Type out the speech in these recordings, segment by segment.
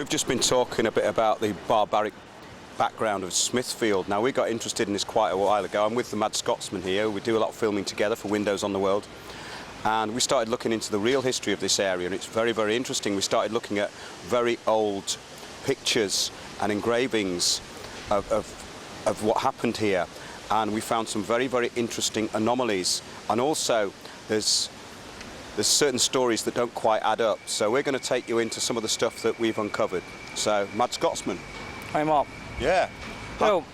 we've just been talking a bit about the barbaric background of Smithfield. Now, we got interested in this quite a while ago. I'm with the Mad Scotsman here. We do a lot of filming together for Windows on the World. And we started looking into the real history of this area, and it's very, very interesting. We started looking at very old pictures and engravings of what happened here. And we found some very, very interesting anomalies. And also, there's certain stories that don't quite add up. So we're going to take you into some of the stuff that we've uncovered. So, Mad Scotsman. I'm up. Yeah. Well,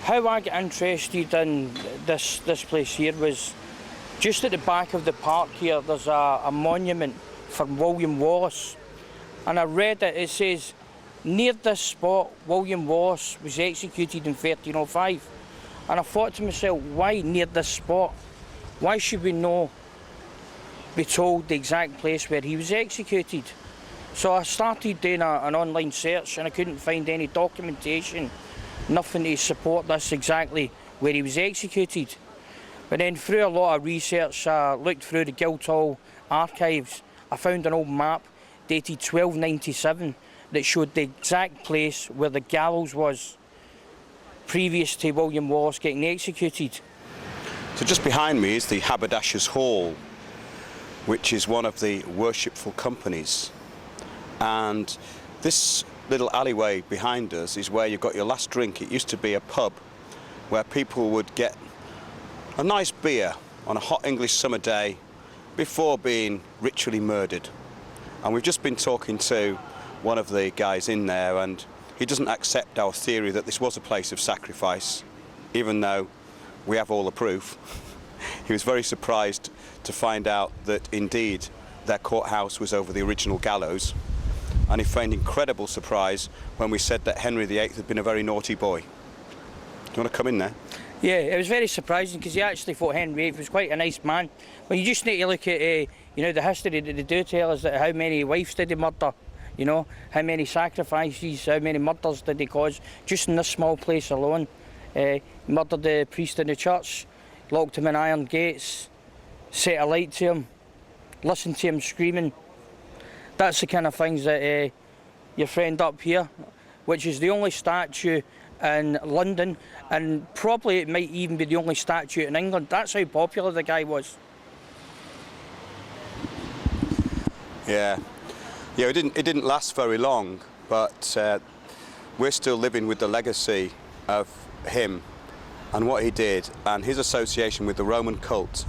how I got interested in this place here was just at the back of the park here. There's a monument for William Wallace, and I read it. It says, near this spot, William Wallace was executed in 1305. And I thought to myself, why near this spot? Why should we be told the exact place where he was executed? So I started doing an online search, and I couldn't find any documentation, nothing to support this exactly where he was executed. But then through a lot of research, I looked through the Guildhall archives. I found an old map dated 1297 that showed the exact place where the gallows was previous to William Wallace getting executed. So just behind me is the Haberdashers Hall, which is one of the worshipful companies. And this little alleyway behind us is where you've got your last drink. It used to be a pub where people would get a nice beer on a hot English summer day before being ritually murdered. And we've just been talking to one of the guys in there, and he doesn't accept our theory that this was a place of sacrifice, even though we have all the proof. He was very surprised to find out that indeed their courthouse was over the original gallows, and he found incredible surprise when we said that Henry VIII had been a very naughty boy. Do you want to come in there? Yeah, it was very surprising because he actually thought Henry VIII was quite a nice man. But you just need to look at the history that they do tell us, that how many wives did he murder, how many sacrifices, how many murders did he cause just in this small place alone. He murdered the priest in the church, locked him in iron gates, set a light to him, listened to him screaming. That's the kind of things that your friend up here, which is the only statue in London, and probably it might even be the only statue in England. That's how popular the guy was. Yeah, it didn't last very long, but we're still living with the legacy of him and what he did, and his association with the Roman cult,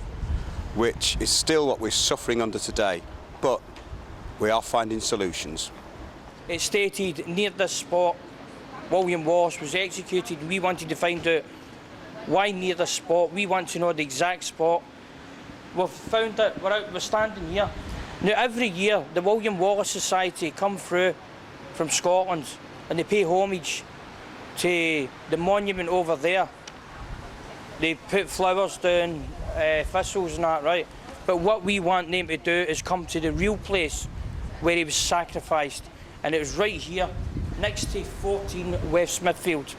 which is still what we're suffering under today, but we are finding solutions. It stated near this spot William Wallace was executed. We wanted to find out why near this spot. We want to know the exact spot. We've found that we're standing here. Now every year the William Wallace Society come through from Scotland, and they pay homage to the monument over there. They put flowers down, thistles and that, right? But what we want them to do is come to the real place where he was sacrificed, and it was right here, next to 14 West Smithfield.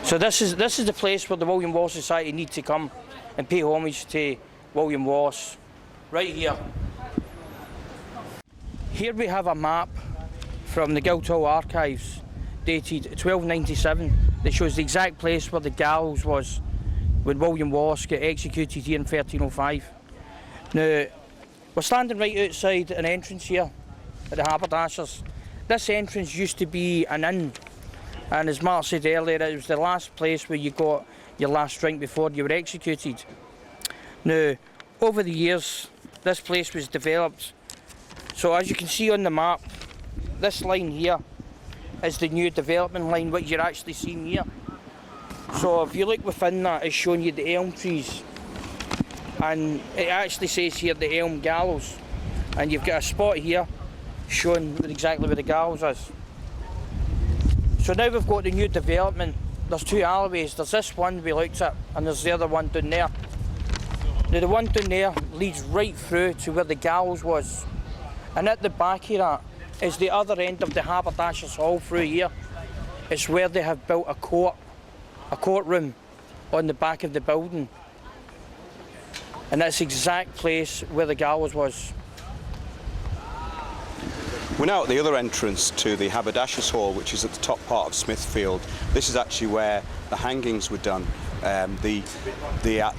So this is the place where the William Wallace Society need to come and pay homage to William Wallace, right here. Here we have a map from the Guildhall archives, dated 1297, that shows the exact place where the gallows was when William Wallace got executed here in 1305. Now, we're standing right outside an entrance here at the Haberdashers. This entrance used to be an inn, and as Mark said earlier, it was the last place where you got your last drink before you were executed. Now, over the years, this place was developed. So as you can see on the map, this line here is the new development line, which you're actually seeing here. So if you look within that, it's showing you the elm trees. And it actually says here the elm gallows. And you've got a spot here showing exactly where the gallows is. So now we've got the new development. There's two alleyways. There's this one we looked at, and there's the other one down there. Now the one down there leads right through to where the gallows was. And at the back of that is the other end of the Haberdashers Hall through here. It's where they have built a courtroom on the back of the building. And that's the exact place where the gallows was. We're now at the other entrance to the Haberdashers Hall, which is at the top part of Smithfield. This is actually where the hangings were done. The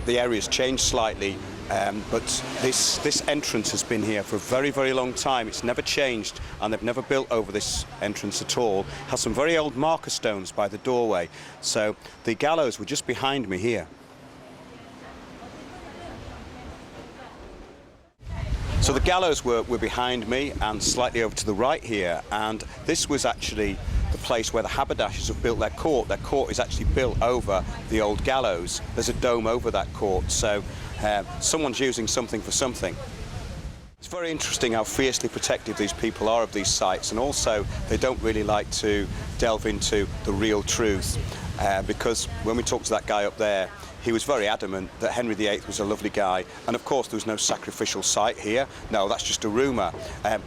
area's changed slightly, but this entrance has been here for a very, very long time. It's never changed, and they've never built over this entrance at all. It has some very old marker stones by the doorway. So the gallows were just behind me here. So the gallows were behind me and slightly over to the right here, and this was actually the place where the haberdashers have built their court. Their court is actually built over the old gallows. There's a dome over that court, so someone's using something for something. It's very interesting how fiercely protective these people are of these sites, and also they don't really like to delve into the real truth, because when we talked to that guy up there, he was very adamant that Henry VIII was a lovely guy, and of course there was no sacrificial site here. No, that's just a rumour.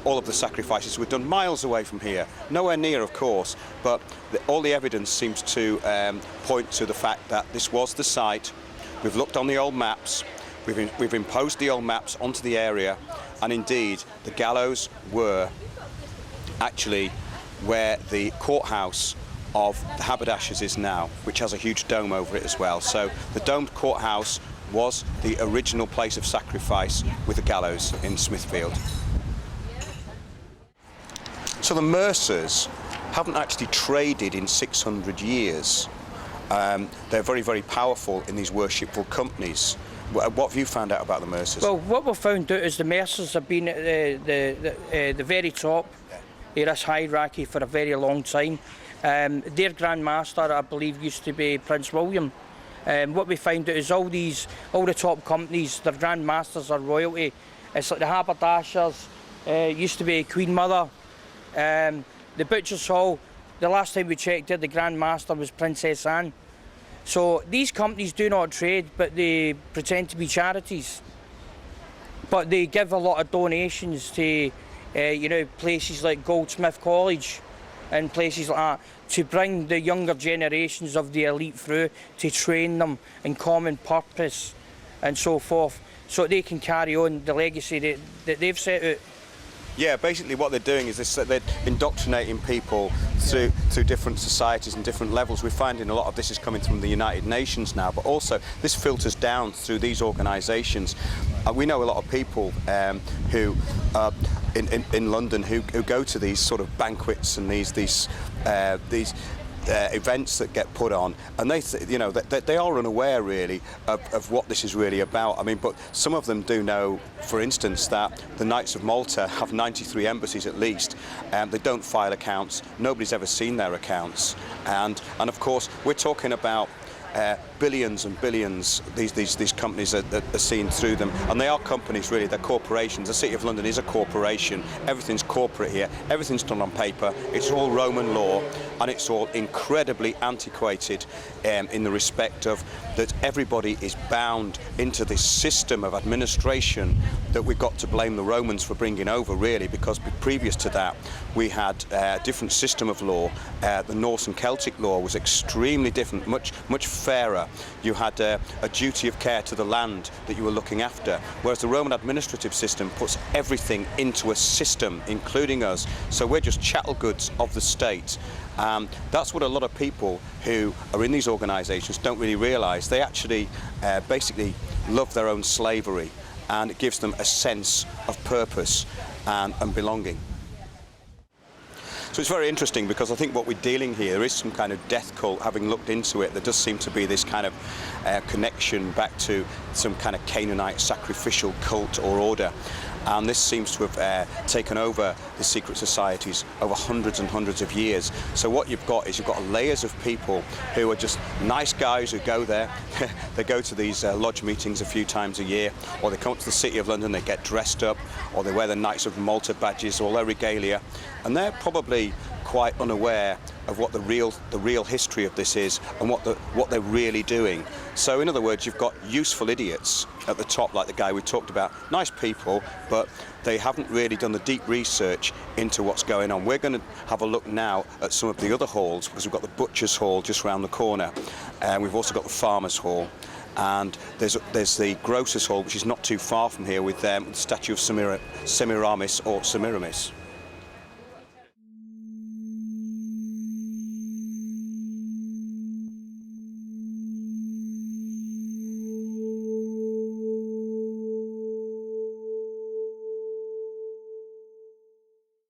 All of the sacrifices were done miles away from here, nowhere near of course, but all the evidence seems to point to the fact that this was the site. We've looked on the old maps, we've imposed the old maps onto the area, and indeed the gallows were actually where the courthouse of the Haberdashers is now, which has a huge dome over it as well. So the domed courthouse was the original place of sacrifice with the gallows in Smithfield. So the mercers haven't actually traded in 600 years. They're very, very powerful in these worshipful companies. What have you found out about the mercers? Well, what we've found out is the mercers have been at the very top of this hierarchy for a very long time. Their Grand Master, I believe, used to be Prince William. What we find out is all the top companies, their Grand Masters are royalty. It's like the Haberdashers, used to be Queen Mother. The Butchers Hall, the last time we checked it, the Grand Master was Princess Anne. So these companies do not trade, but they pretend to be charities. But they give a lot of donations to, places like Goldsmith College and places like that, to bring the younger generations of the elite through, to train them in common purpose and so forth, so they can carry on the legacy that they've set out. Yeah, basically what they're doing is they're indoctrinating people through different societies and different levels. We're finding a lot of this is coming from the United Nations now, but also this filters down through these organisations. We know a lot of people who in London who go to these sort of banquets and these events that get put on, and they are unaware really of what this is really about. I mean, but some of them do know, for instance, that the Knights of Malta have 93 embassies at least, and they don't file accounts. Nobody's ever seen their accounts, and of course we're talking about billions and billions. These companies are seen through them, and they are companies really. They're corporations. The City of London is a corporation. Everything's corporate here. Everything's done on paper. It's all Roman law, and it's all incredibly antiquated in the respect of that everybody is bound into this system of administration that we've got to blame the Romans for bringing over, really, because previous to that we had a different system of law. The Norse and Celtic law was extremely different, much fairer. You had a duty of care to the land that you were looking after, whereas the Roman administrative system puts everything into a system, including us. So we're just chattel goods of the state. That's what a lot of people who are in these organisations don't really realise. They actually basically love their own slavery, and it gives them a sense of purpose and belonging. So it's very interesting, because I think what we're dealing here, there is some kind of death cult. Having looked into it, there does seem to be this kind of connection back to some kind of Canaanite sacrificial cult or order. And this seems to have taken over the secret societies over hundreds and hundreds of years. So what you've got is you've got layers of people who are just nice guys who go there. They go to these lodge meetings a few times a year, or they come up to the City of London, they get dressed up, or they wear the Knights of Malta badges, all their regalia, and they're probably quite unaware of what the real history of this is and what they're really doing. So in other words, you've got useful idiots at the top, like the guy we talked about, nice people, but they haven't really done the deep research into what's going on. We're going to have a look now at some of the other halls, because we've got the Butchers Hall just round the corner, and we've also got the Farmers Hall, and there's the Grocers Hall, which is not too far from here, with the statue of Semiramis or Semiramis.